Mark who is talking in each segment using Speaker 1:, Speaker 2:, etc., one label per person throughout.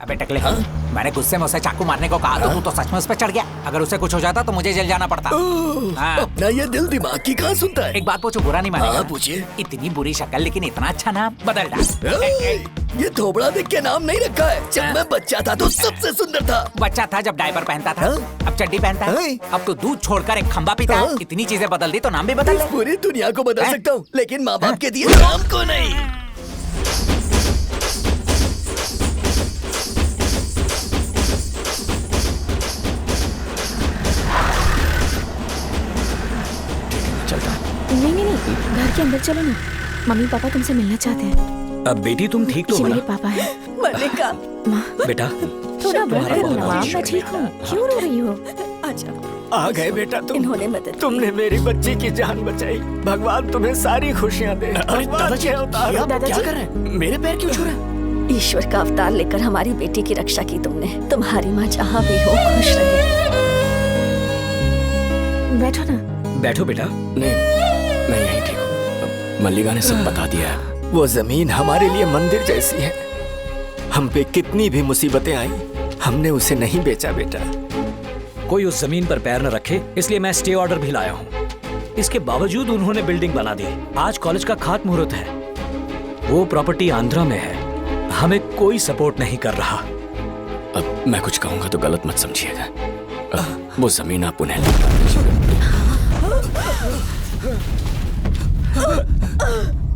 Speaker 1: अबे टकले, मैंने गुस्से में उसे चाकू मारने को कहा तो तू तो सच में उस पे चढ़ गया। अगर उसे कुछ हो जाता तो मुझे जेल जाना पड़ता। हाँ।
Speaker 2: अपना ये दिल दिमाग की कहाँ सुनता है?
Speaker 1: एक बात पूछो, बुरा नहीं मानेगा?
Speaker 2: हाँ, पूछिए।
Speaker 1: इतनी बुरी शक्ल लेकिन इतना अच्छा नाम, बदल डाल।
Speaker 2: ये थोबड़ा देख के नाम नहीं रखा है। जब मैं बच्चा था तो सबसे सुंदर था।
Speaker 1: बच्चा था जब डायपर पहनता था, अब चड्डी पहनता है। अब तो दूध छोड़कर एक खंबा पीता है। इतनी चीजें बदल दी तो नाम भी बदल ले।
Speaker 2: पूरी दुनिया को बदल सकता हूँ, लेकिन माँ बाप के दिए नाम को नहीं।
Speaker 3: नहीं, घर के अंदर चलो ना। मम्मी पापा तुमसे मिलना चाहते हैं।
Speaker 4: अब बेटी तुम ठीक तो हो
Speaker 3: ये
Speaker 4: ना?
Speaker 3: मेरे पापा है।
Speaker 5: मल्लिका,
Speaker 3: माँ,
Speaker 4: बेटा
Speaker 3: थोड़ा ब्रदर हो ना। माँ, मैं ठीक हूँ। क्यों रो रही हो?
Speaker 5: आजा।
Speaker 6: आ गए बेटा तुम।
Speaker 5: इन्होंने मदद की।
Speaker 6: तुमने मेरी बच्ची की जान बचाई। भगवान तुम्हें सारी खुशियाँ दे।
Speaker 2: अरे दादाजी,
Speaker 6: क्या उतारो।
Speaker 2: आप क्या कर रहे हैं? मेरे पैर क्यों छू रहे हैं?
Speaker 5: ईश्वर का अवतार लेकर हमारी बेटी की रक्षा की तुमने। तुम्हारी माँ जहाँ भी हो खुश रहे।
Speaker 3: बैठो ना।
Speaker 4: बैठो बेटा।
Speaker 2: नहीं, मैं यहीं ठीक हूँ। मल्लिका ने सब बता दिया है।
Speaker 6: वो जमीन हमारे लिए मंदिर जैसी है। हम पे कितनी भी मुसीबतें आई, हमने उसे नहीं बेचा बेटा।
Speaker 4: कोई उस जमीन पर पैर न रखे, इसलिए मैं स्टे ऑर्डर भी लाया हूँ। इसके बावजूद उन्होंने बिल्डिंग बना दी। आज कॉलेज का खात मुहूर्त है। वो प्रॉपर्टी आंध्रा में है। हमें कोई सपोर्ट नहीं कर रहा।
Speaker 2: अब मैं कुछ कहूँगा तो गलत मत समझिएगा। वो जमीन आप उन्हें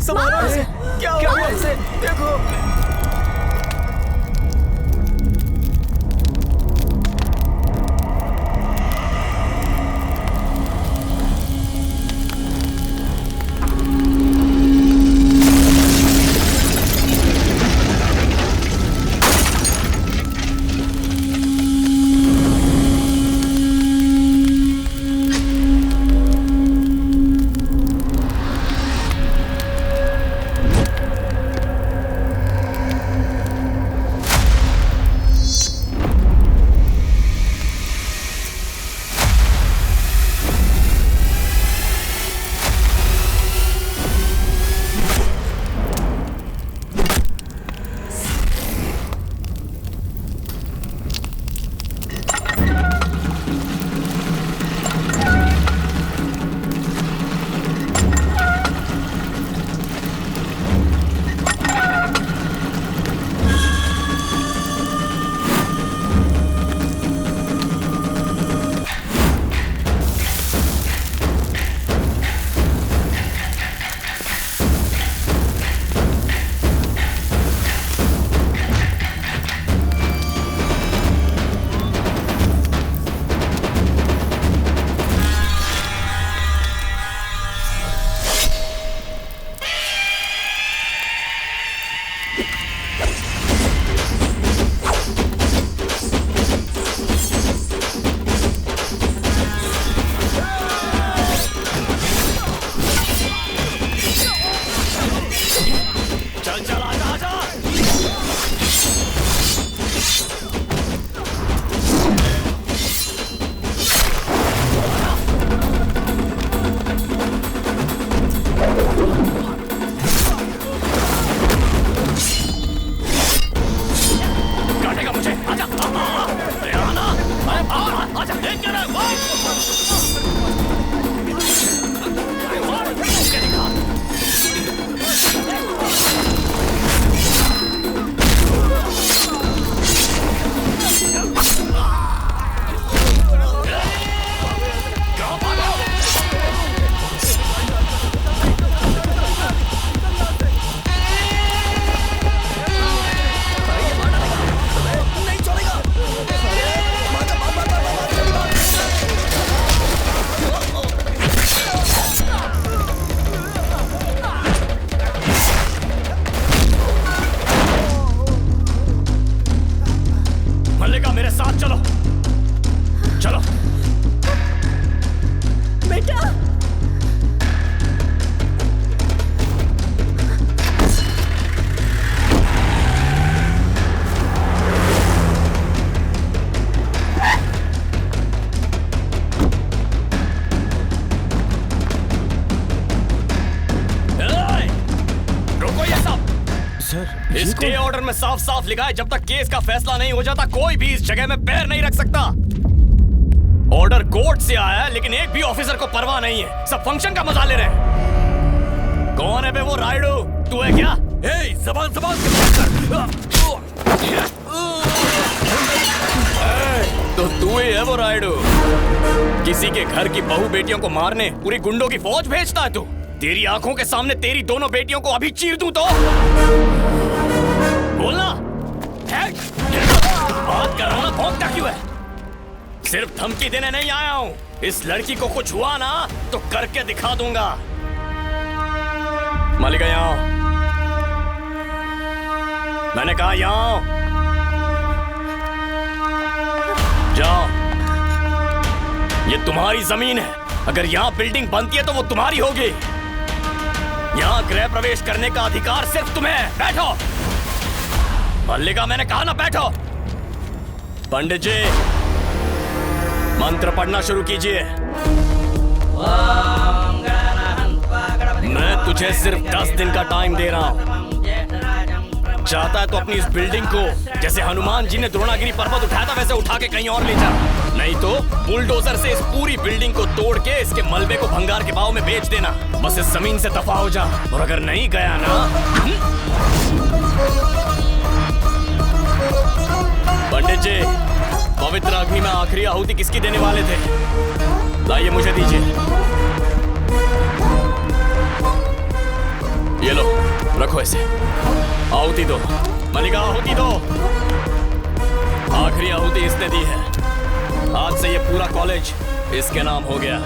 Speaker 6: संभालो इसे। क्या हुआ इसे? देखो। सर
Speaker 2: इस स्टे ऑर्डर में साफ साफ लिखा है जब तक केस का फैसला नहीं हो जाता कोई भी इस जगह में पैर नहीं रख सकता। ऑर्डर कोर्ट से आया है लेकिन एक भी ऑफिसर को परवाह नहीं है, सब फंक्शन का मजा ले रहे हैं। कौन है बे वो राइडू? तू है क्या? ए, ज़बान तो तू ही है वो राइडू? किसी के घर की बहू बेटियों को मारने पूरी गुंडों की फौज भेजता है तू? तेरी आंखों के सामने तेरी दोनों बेटियों को अभी चीर दूं तो बोलना। बात कर रहा ना, भौंकता क्यों है? सिर्फ धमकी देने नहीं आया हूं, इस लड़की को कुछ हुआ ना तो करके दिखा दूंगा। मालिका यहाँ, मैंने कहा यहाँ जाओ। ये तुम्हारी जमीन है, अगर यहाँ बिल्डिंग बनती है तो वो तुम्हारी होगी। यहाँ गृह प्रवेश करने का अधिकार सिर्फ तुम्हें है। बैठो। मल्लिका, मैंने कहा ना बैठो। पंडित जी, मंत्र पढ़ना शुरू कीजिए। मैं तुझे सिर्फ 10 दिन का टाइम दे रहा हूं। चाहता है तो अपनी इस बिल्डिंग को जैसे हनुमान जी ने द्रोणागिरी पर्वत उठाया था वैसे उठा के कहीं और ले जा, नहीं तो बुलडोजर से इस पूरी बिल्डिंग को तोड़ के इसके मलबे को भंगार के भाव में बेच देना। बस इस जमीन से दफा हो जा, और अगर नहीं गया ना। पंडित जी, पवित्र अग्नि में आखिरी आहुति किसकी देने वाले थे? लाइए, मुझे दीजिए। ये लो, रखो इसे। आहुति दो मलिका, आहुति दो। आखिरी आहुति इसने दी है। आज से ये पूरा कॉलेज इसके नाम हो गया।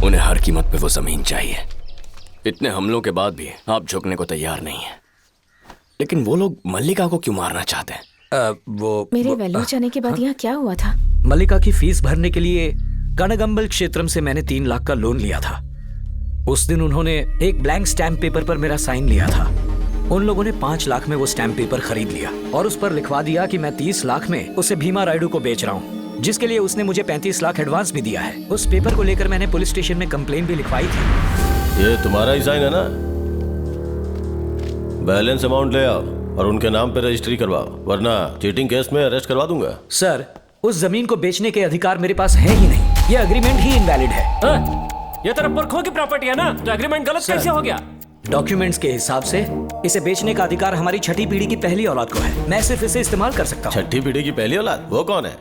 Speaker 2: उन्हें हर कीमत पे वो जमीन चाहिए। इतने हमलों के बाद भी आप झुकने को तैयार नहीं है। लेकिन वो लोग मल्लिका को क्यों मारना चाहते हैं?
Speaker 3: मेरे वेल्लोर जाने के बाद यहाँ क्या हुआ था?
Speaker 4: मल्लिका की फीस भरने के लिए कनगंबल क्षेत्रम से मैंने 3 लाख का लोन लिया था। उस दिन उन्होंने एक ब्लैंक स्टैम्प पेपर पर मेरा साइन लिया था। उन लोगों ने 5 लाख में वो स्टैम्प पेपर खरीद लिया और उस पर लिखवा दिया कि मैं 30 लाख में उसे भीमा रायडू को बेच रहा हूँ, जिसके लिए उसने मुझे 35 लाख एडवांस भी दिया है। उस पेपर को लेकर मैंने पुलिस स्टेशन में कंप्लेन भी लिखवाई थी।
Speaker 7: ये तुम्हारा ही साइन है ना? बैलेंस अमाउंट ले आओ और उनके नाम पे रजिस्ट्री करवाओ, वरना चीटिंग केस में अरेस्ट करवा दूंगा।
Speaker 4: सर, उस जमीन को बेचने के अधिकार मेरे पास है ही नहीं। ये एग्रीमेंट ही इनवैलिड है।
Speaker 8: ये तेरा पुरखों की प्रॉपर्टी है ना, तो एग्रीमेंट गलत कैसे हो गया?
Speaker 4: डॉक्यूमेंट्स के हिसाब से इसे बेचने का अधिकार हमारी छठी पीढ़ी की पहली औलाद को है। मैं सिर्फ इसे इस्तेमाल कर सकता हूँ।
Speaker 7: छठी पीढ़ी की पहली औलाद? वो कौन है?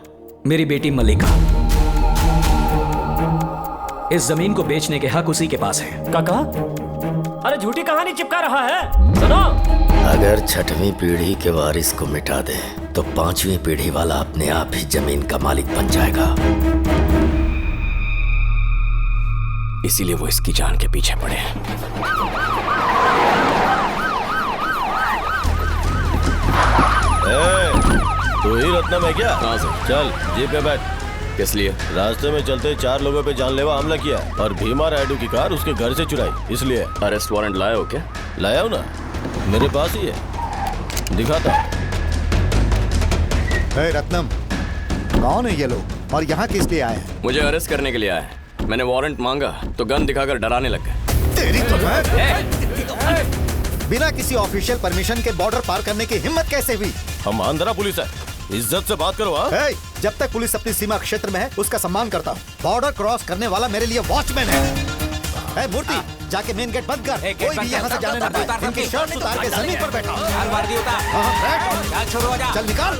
Speaker 4: मेरी बेटी मल्लिका। इस जमीन को बेचने के हक उसी के पास है।
Speaker 8: काका, अरे झूठी कहानी चिपका रहा है। सुनो,
Speaker 6: अगर छठवीं पीढ़ी के वारिस को मिटा दे तो 5वीं पीढ़ी वाला अपने आप ही जमीन का मालिक बन जाएगा।
Speaker 2: इसीलिए वो इसकी जान के पीछे पड़े हैं।
Speaker 7: तू ही रत्नम है क्या?
Speaker 2: हाँ सर।
Speaker 7: चल जीप पे बैठ।
Speaker 2: किस लिए?
Speaker 7: रास्ते में चलते 4 लोगों पे जानलेवा हमला किया और भीमा रायडू की कार उसके घर से चुराई, इसलिए।
Speaker 2: अरेस्ट वारंट लाए हो क्या?
Speaker 7: लाया हूँ ना, मेरे पास ही है, दिखाता हूँ।
Speaker 9: रत्नम, कौन है ये लोग और यहाँ किस लिए आए हैं?
Speaker 2: मुझे अरेस्ट करने के लिए आए हैं। मैंने वारंट मांगा तो गन दिखाकर डराने लग गए।
Speaker 9: तेरी तो बिना किसी ऑफिशियल परमिशन के बॉर्डर पार करने की हिम्मत कैसे हुई?
Speaker 7: हम आंध्रा पुलिस है, इज्जत से बात करो। हाँ?
Speaker 9: जब तक पुलिस अपनी सीमा क्षेत्र में है उसका सम्मान करता हूँ। बॉर्डर क्रॉस करने वाला मेरे लिए वॉचमैन है। मूर्ति, जाके मेन गेट बंद कर। कोई भी यहाँ से जाने ना पाए। इनकी शर्ट उतार के जमीन पर बैठा। चल निकाल।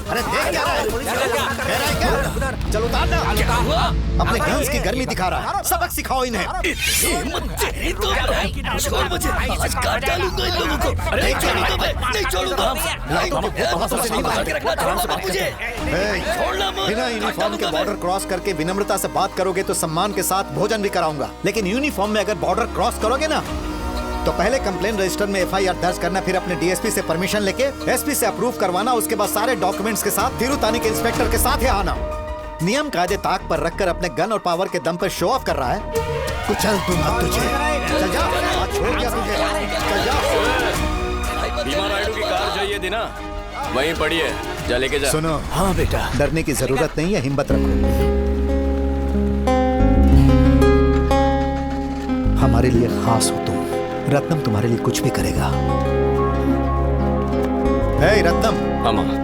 Speaker 9: अरे देख क्या रहा है? क्या? चल उतार ना। अपने गन्स की गर्मी दिखा रहा है। सबक सिखाओ इन्हें। बिना यूनिफॉर्म के बॉर्डर क्रॉस करके विनम्रता से बात करोगे तो सम्मान के साथ भोजन भी कराऊंगा, लेकिन यूनिफॉर्म में अगर बॉर्डर क्रॉस करोगे ना तो पहले कंप्लेन रजिस्टर में एफआईआर दर्ज करना, फिर अपने डीएसपी से परमिशन लेके एसपी से अप्रूव करवाना, उसके बाद सारे डॉक्यूमेंट्स के साथ तिरुतानी के इंस्पेक्टर के साथ ही आना। नियम कायदे ताक पर रखकर अपने गन और पावर के दम पर शो ऑफ कर रहा है। कुचल तुम अब तुझे। चल जा, आज छोड़ दिया तुझे। चल जा।
Speaker 2: भीमा नायडू की कार चाहिए थी ना, वहीं पड़ी है, जा लेके जा।
Speaker 9: सुनो,
Speaker 6: हाँ बेटा,
Speaker 9: डरने की जरूरत नहीं है, हिम्मत रखो। हमारे लिए खास हो तुम। रत्नम तुम्हारे लिए कुछ भी करेगा। हे रत्नम।
Speaker 2: हाँ मामा।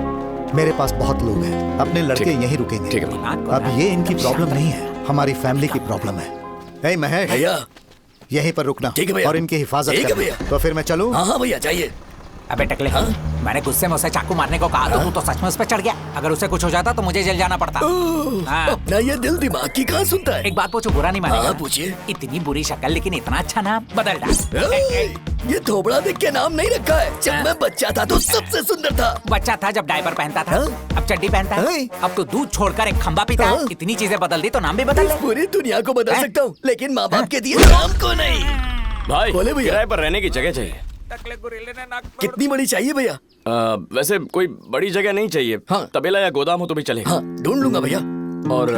Speaker 9: मेरे पास बहुत लोग हैं, अपने लड़के यहीं रुकेंगे।
Speaker 2: ठीक है मामा।
Speaker 9: अब ये इनकी प्रॉब्लम नहीं है, हमारी फैमिली की प्रॉब्लम है। हे महेश
Speaker 6: भैया
Speaker 9: यहीं पर रुकना
Speaker 6: ठीक है भैया।
Speaker 9: और इनकी हिफाजत
Speaker 6: ठीक है
Speaker 9: करना।
Speaker 6: भैया।
Speaker 9: तो फिर मैं चलूं?
Speaker 6: हाँ हाँ भैया जाइए।
Speaker 1: अबे टकले, मैंने गुस्से में उसे चाकू मारने को कहा तो तू तो सच में उस पर चढ़ गया। अगर उसे कुछ हो जाता तो मुझे जेल जाना पड़ता। हाँ।
Speaker 6: अपना ये दिल दिमाग की कहाँ सुनता है।
Speaker 1: एक बात पूछो, बुरा नहीं मानेगा?
Speaker 6: हाँ, पूछिए।
Speaker 1: इतनी बुरी शक्ल लेकिन इतना अच्छा नाम, बदल डाल।
Speaker 6: ये थोबड़ा देख के नाम नहीं रखा है। जब मैं बच्चा था तो सबसे सुंदर था।
Speaker 1: बच्चा था जब डायपर पहनता था, अब चड्डी पहनता है। अब तो दूध छोड़कर एक खंबा पीता है। इतनी चीजें बदल दी तो नाम भी बदल ले।
Speaker 6: पूरी दुनिया को बदल सकता हूँ, लेकिन माँ बाप के दिए नाम को नहीं।
Speaker 2: भाई
Speaker 6: बोले भैया।
Speaker 2: किराए पर रहने की जगह चाहिए।
Speaker 6: कितनी बड़ी चाहिए भैया?
Speaker 2: वैसे कोई बड़ी जगह नहीं चाहिए।
Speaker 6: हाँ।
Speaker 2: तबेला या गोदाम हो तो भी चलेगा।
Speaker 6: हाँ ढूंढ लूंगा भैया।
Speaker 2: और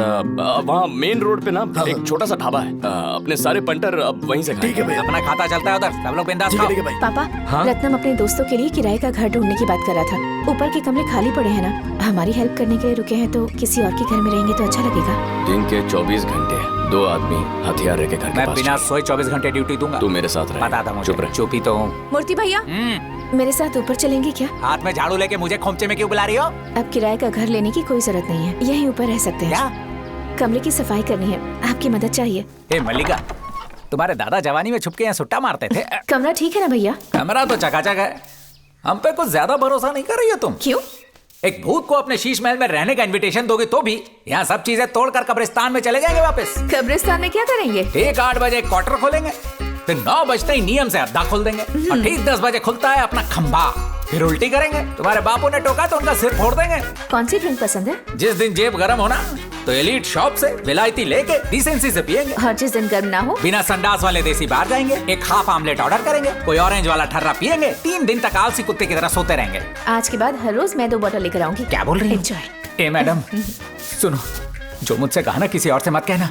Speaker 2: वहाँ मेन रोड पे ना एक छोटा सा ढाबा है। अपने सारे पंटर अब वहीं से
Speaker 6: ठीक है भैया।
Speaker 1: अपना खाता चलता है उधर, सब लोग बिंदास खाओ।
Speaker 6: ठीक है भाई।
Speaker 3: पापा, रत्नम अपने दोस्तों के लिए किराए का घर ढूंढने की बात कर रहा था। ऊपर के कमरे खाली पड़े हैं ना, हमारी हेल्प करने के लिए रुके हैं तो किसी और के घर में रहेंगे तो अच्छा लगेगा।
Speaker 2: दिन के 24 घंटे 2 आदमी हथियार लेके घर के
Speaker 1: मैं
Speaker 2: पास
Speaker 1: बिना
Speaker 2: चले।
Speaker 1: सोए 24 घंटे ड्यूटी दूंगा।
Speaker 2: तू मेरे साथ रहे।
Speaker 1: बता था मुझे।
Speaker 2: चुप रह।
Speaker 1: चुप ही तो हूँ।
Speaker 3: मूर्ति भैया, मेरे साथ ऊपर चलेंगे क्या?
Speaker 1: हाथ में झाड़ू लेके मुझे खोमचे में क्यों बुला रही हो?
Speaker 3: अब किराए का घर लेने की कोई जरूरत नहीं है, यहीं ऊपर रह सकते हैं।
Speaker 1: क्या?
Speaker 3: कमरे की सफाई करनी है, आपकी मदद चाहिए।
Speaker 1: ए मल्लिका, तुम्हारे दादा जवानी में छुप के यहाँ सुट्टा मारते थे।
Speaker 3: कमरा ठीक है ना भैया?
Speaker 1: कमरा तो चकाचक है। हम पे कुछ ज्यादा भरोसा नहीं कर रही हो तुम।
Speaker 3: क्यों?
Speaker 1: एक भूत को अपने शीश महल में रहने का इनविटेशन दोगे तो भी यहाँ सब चीजें तोड़कर कब्रिस्तान में चले जाएंगे वापस।
Speaker 3: कब्रिस्तान में क्या करेंगे?
Speaker 1: ठीक 8 बजे क्वार्टर खोलेंगे, फिर 9 बजते ही नियम से अद्दा खोल देंगे और ठीक 10 बजे खुलता है अपना खंबा। फिर उल्टी करेंगे। तुम्हारे बापू ने टोका तो उनका सिर फोड़ देंगे।
Speaker 3: कौन सी ड्रिंक पसंद है?
Speaker 1: जिस दिन जेब गरम होना तो एलीट शॉप से विलायती लेके डिसेंसी से पियेंगे।
Speaker 3: और जिस दिन गर्म ना हो?
Speaker 1: बिना संडास वाले देसी बाहर जाएंगे, एक हाफ आमलेट ऑर्डर करेंगे, कोई ऑरेंज वाला ठर्रा पियेंगे, 3 दिन तक आलसी कुत्ते की तरह सोते रहेंगे।
Speaker 3: आज के बाद हर रोज मैं 2 बोतल लेकर आऊंगी।
Speaker 1: क्या बोल रही हो?
Speaker 3: एंजॉय।
Speaker 1: ए मैडम सुनो, जो मुझसे कहा ना किसी और से मत कहना।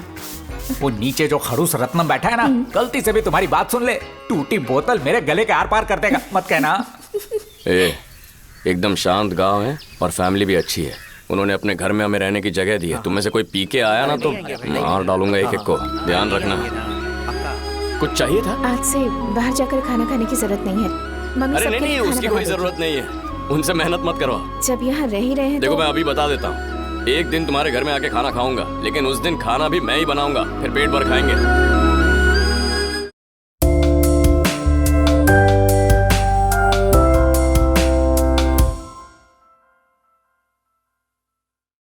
Speaker 1: वो नीचे जो खड़ूस रत्नम बैठा है ना, गलती से भी तुम्हारी बात सुन ले, टूटी बोतल मेरे गले के आर पार कर देगा। मत कहना।
Speaker 2: एकदम शांत गांव है और फैमिली भी अच्छी है। उन्होंने अपने घर में हमें रहने की जगह दी है। तुम में से कोई पी के आया ना तो मार डालूंगा एक एक को, ध्यान रखना। कुछ चाहिए था?
Speaker 3: आज से बाहर जाकर खाना खाने की जरूरत नहीं है। मम्मी
Speaker 2: अरे
Speaker 3: सबके
Speaker 2: नहीं,
Speaker 3: लिए खाना
Speaker 2: उसकी
Speaker 3: बना
Speaker 2: कोई
Speaker 3: देती।
Speaker 2: जरूरत नहीं है। उनसे मेहनत मत करवाओ।
Speaker 3: जब यहाँ रह ही रहे हैं
Speaker 2: देखो
Speaker 3: तो...
Speaker 2: मैं अभी बता देता हूँ, एक दिन तुम्हारे घर में आके खाना खाऊंगा, लेकिन उस दिन खाना भी मैं ही बनाऊंगा, फिर पेट भर खाएंगे।